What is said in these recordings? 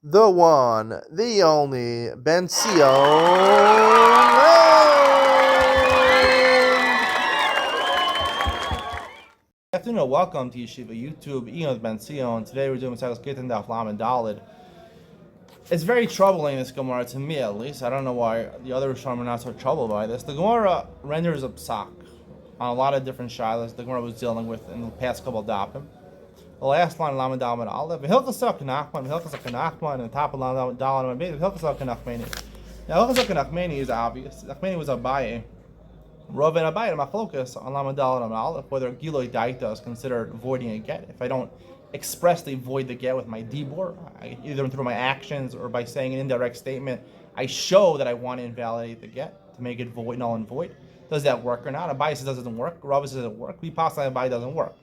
the one, the only Benzion. Good afternoon, welcome to Yeshiva YouTube, Iyun with Benzion. Today we're doing Maseches Gittin Daf Lam and Dalid. It's very troubling, this Gemara, to me at least. I don't know why the other Rishonim are not so troubled by this. The Gemara renders a psak on a lot of different shilas the Gemara was dealing with in the past couple of dapim. The last line, Lam and Dalid Aleph, V'hilchasah Kanachman, V'hilchasah Kanachman, and the top of Lam and Dalid, V'hilchasah Kanachmeni. Now, V'hilchasah Kanachmeni is obvious. Nachmeni was Abaye. Rav and Abaye and Machlokas on Lam and Dalid and Aleph, whether Giloi Daita is considered voiding a get. If I don't expressly void the get with my dibur, either through my actions or by saying an indirect statement, I show that I want to invalidate the get to make it void, null and void. Does that work or not? Abaye says it doesn't work. Rav says it work. We pass on Abaye doesn't work.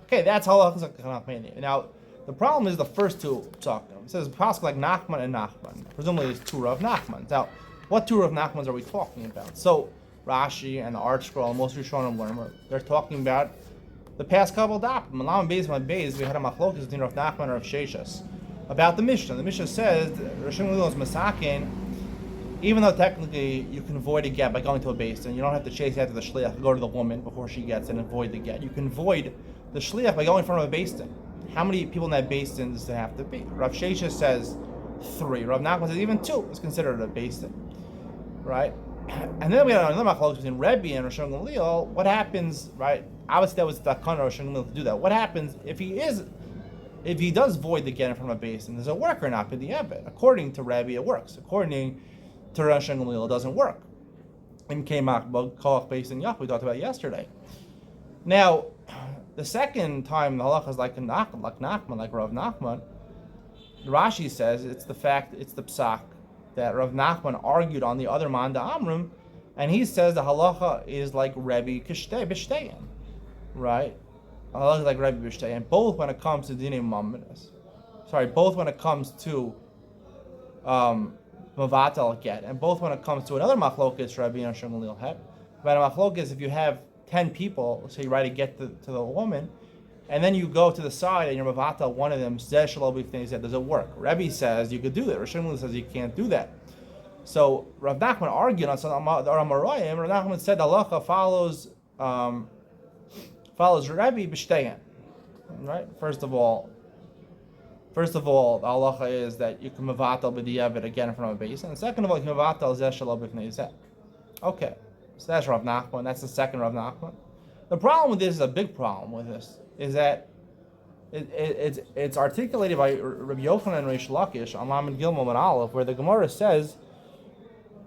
Okay, that's halachas kanachmeni. Now, the problem is the first two psakim. It says pasuk like Nachman and Nachman. Presumably, it's two Rav Nachmans. Now, what two Rav Nachmans are we talking about? So, Rashi and the Art Scroll, and most Rishonim learn, they're talking about the past couple of dapim. Malam Beis, we had a machlokas between Rav Nachman and Rav Sheshas about the Mishnah. The Mishnah says Rishon Lilo is masakin. Even though technically you can void a get by going to a beis, and you don't have to chase after the shliach, go to the woman before she gets it and void the get. You can void the shliach by going in front of a beis. How many people in that beis does there have to be? Rav Shesha says 3. Rav Nachman says even 2 is considered a beis, right? And then we had another machlokes between Rebbe and Rishon Gamliel. What happens, right? Obviously that was the takana of Rishon Gamliel to do that. What happens if he does void the get in front of a beis? Does it work or not? But the Evid, according to Rebbe, it works. According to Rishon Gamliel, it doesn't work. In Kemak Koach Beis and Yach, we talked about yesterday. Now, the second time the halacha is like Nachman, like Rav Nachman, Rashi says it's the psak that Rav Nachman argued on the other Manda Amrim, and he says the halacha is like Rebbe B'Shtein, right? Halacha is like Rebbe B'Shtein, both when it comes to Dinei Maminas. Both when it comes to Mavatal get, and both when it comes to another machlokas Rebbe and Rishon Gamliel had. But a machlokas, if you have 10 people, so you write a get to the woman, and then you go to the side and you're mavatal one of them, does it work? Rebbe says you could do that. Rishon Gamliel says you can't do that. So Rav Nachman argued on some Amarayim. Rav Nachman said halacha follows Rebbe b'shtein. Right? First of all, the halacha is that you can mavatal b'diavad again in front of a beis, and second of all, you can mavatal zeh shelo b'fnei zeh. Okay. So that's Rav Nachman. That's the second Rav Nachman. The problem with this is a big problem with this is that it's articulated by Rabbi Yochanan and Reish Lakish on Lamed Gilmom and Aleph, where the Gemara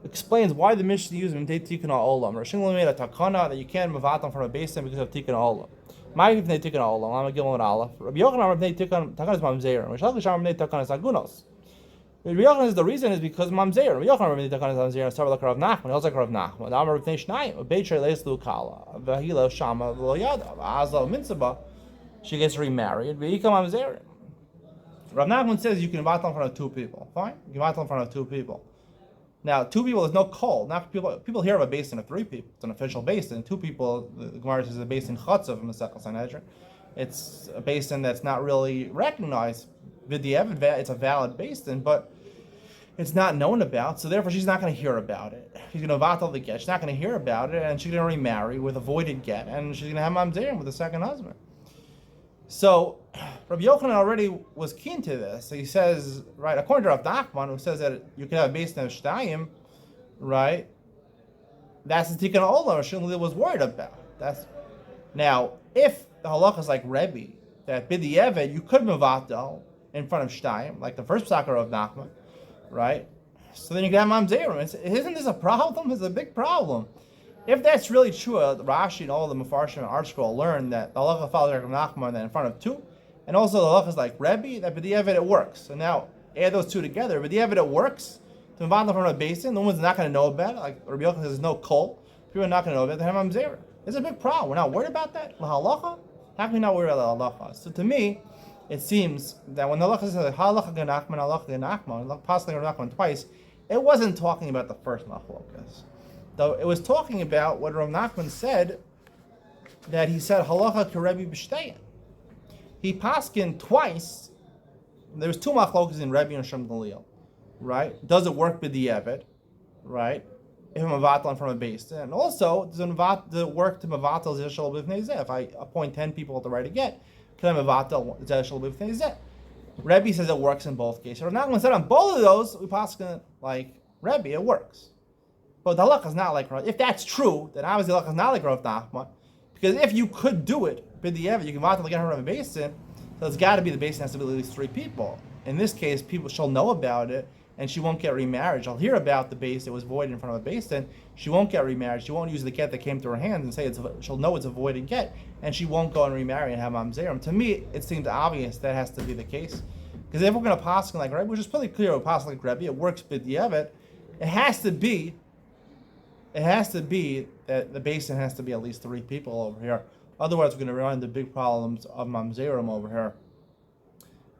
explains why the Mishnah uses Mtei Tikkun Ha'olam. Rishon Gamliel made a takana that you can't mavatal from a beis because of Tikkun Ha'olam. My Mtei Tikkun Ha'olam, Lamed Gilmom and Aleph. Rabbi Yochanan Mtei Tikkun is Mamzerim. Reish Lakish Mtei Tikkun is Agunos. Rabbi Yochanan says the reason is because Mamzer. Rabbi Yochanan Mtei Tikkun is Mamzer. It's like Rav Nachman. He also like Rav Nachman. The Amar B'nei Shnayim. Beitrei Leis Lukala. V'hila Shama V'lo Yada. V'azla Mitzvah. She gets remarried. V'yika Mamzer. Rav Nachman says you can vatal in front of 2 people. Fine. You can vatal in front of 2 people. Now, 2 people is no call. Now, people hear of a basin of 3 people. It's an official basin. 2 people, the Gemara says, is a basin chutzav in the Masechah Sanhedrin. It's a basin that's not really recognized. It's a valid basin, but it's not known about, so therefore she's not going to hear about it. She's going to vatal the get. She's not going to hear about it, and she's going to remarry with a voided get, and she's going to have mamzerim with a second husband. So, Rabbi Yochanan already was keen to this. So he says, right, according to Rav Nachman, who says that you can have a basin of shtayim, right? That's the Tikkun Ha'olam Rishon Gamliel was worried about. Now, if the halacha is like Rebbe, that b'diavad you could mavatal in front of shtayim, like the first psak of Nachman, right? So then you can have mamzerim. Isn't this a problem? It's a big problem. If that's really true, Rashi and all the Mefarshim and Art Scroll learn that the halacha follows Rav Nachman that in front of 2, and also the halacha is like Rebbe, that b'diavad it works. So now add those 2 together. B'diavad it works to move on in front of a basin. No one's not going to know about it. Like Rabbi Yochanan says, there's no kol. People are not going to know about it. They have mamzerim. It's a big problem. We're not worried about that. The halacha? How can we not worry about the halacha? So to me, it seems that when the halacha says halacha ganachman, possibly Rav Nachman twice, it wasn't talking about the first machlokas. Though it was talking about what Rav Nachman said, that he said halacha to Rebbe b'shtein. He paskin twice There's two machlokas in Rebbe and Shem Gamliel, right? Does it work b'di'evet, right? If I'm mavatal from a base, and also does it work to mavatal zeshel b'fnei zeh? If I appoint 10 people at the right to get, can I mavatal zeshel b'fnei zeh? Rebbe says it works in both cases. Rav Nachman said on both of those, we pass like Rebbe, it works. But the halakha is not like Rav. If that's true, then obviously the halakha is not like Rav Nachman, because if you could do it b'di'evet, you can mavatal again from a basin. So it's got to be the basin has to be at least 3 people. In this case, people shall know about it, and she won't get remarried. She'll hear about the base that was voided in front of a basin. She won't get remarried. She won't use the get that came to her hands and say she'll know it's a voided get, and she won't go and remarry and have mamzerim. To me, it seems obvious that has to be the case, because if we're going to pass like Rebbe, which is pretty clear, we're pass like Rebbe, it works b'di'evet. It has to be that the basin has to be at least 3 people over here. Otherwise, we're going to run into big problems of mamzerim over here.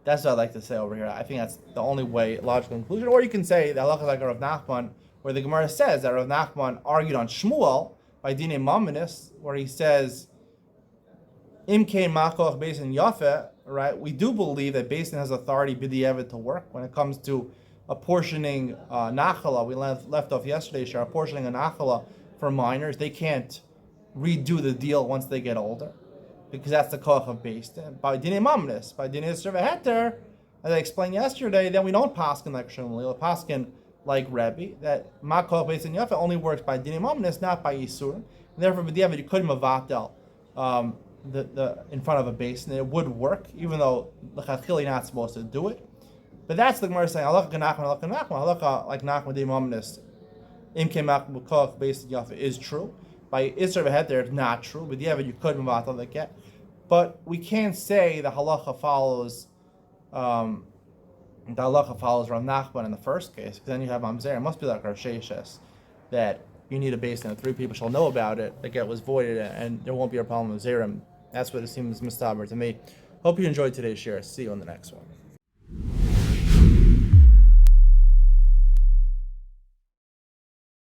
That's what I'd like to say over here. I think that's the only way, logical conclusion. Or you can say that halakha is like Rav Nachman, where the Gemara says that Rav Nachman argued on Shmuel by Dinei Maminis, where he says, Im kein makoch basin yafe, right? We do believe that basin has authority b'di'evet to work when it comes to apportioning nachala. We left off yesterday, apportioning a nachala for minors. They can't redo the deal once they get older, because that's the koch of Beis Din. By Dinei Mamnis, by Dinei Serva Heter, as I explained yesterday, then we don't paskin like Shmuel, paskin like Rebbe, that Makoch Beis Din Yafa only works by Dinei Mamnis, not by Yisurim. And therefore, b'di'evet, you couldn't mavatel the in front of a basin. It would work, even though l'chachil you're not supposed to do it. But that's the Gemara saying, halakha like Nachman Dinei Mamnis, Im Kein Makoch Beis Din Yafa is true. By Isser v'Heter, it's not true. But yeah, you could mavatal the get. But we can't say the halacha follows Rav Nachman in the first case, because then you have Mamzer. It must be like Rav Sheshes, that you need a basin and 3 people shall know about it. The get was voided, and there won't be a problem with Zerim. That's what it seems mustaber to me. Hope you enjoyed today's share. See you on the next one.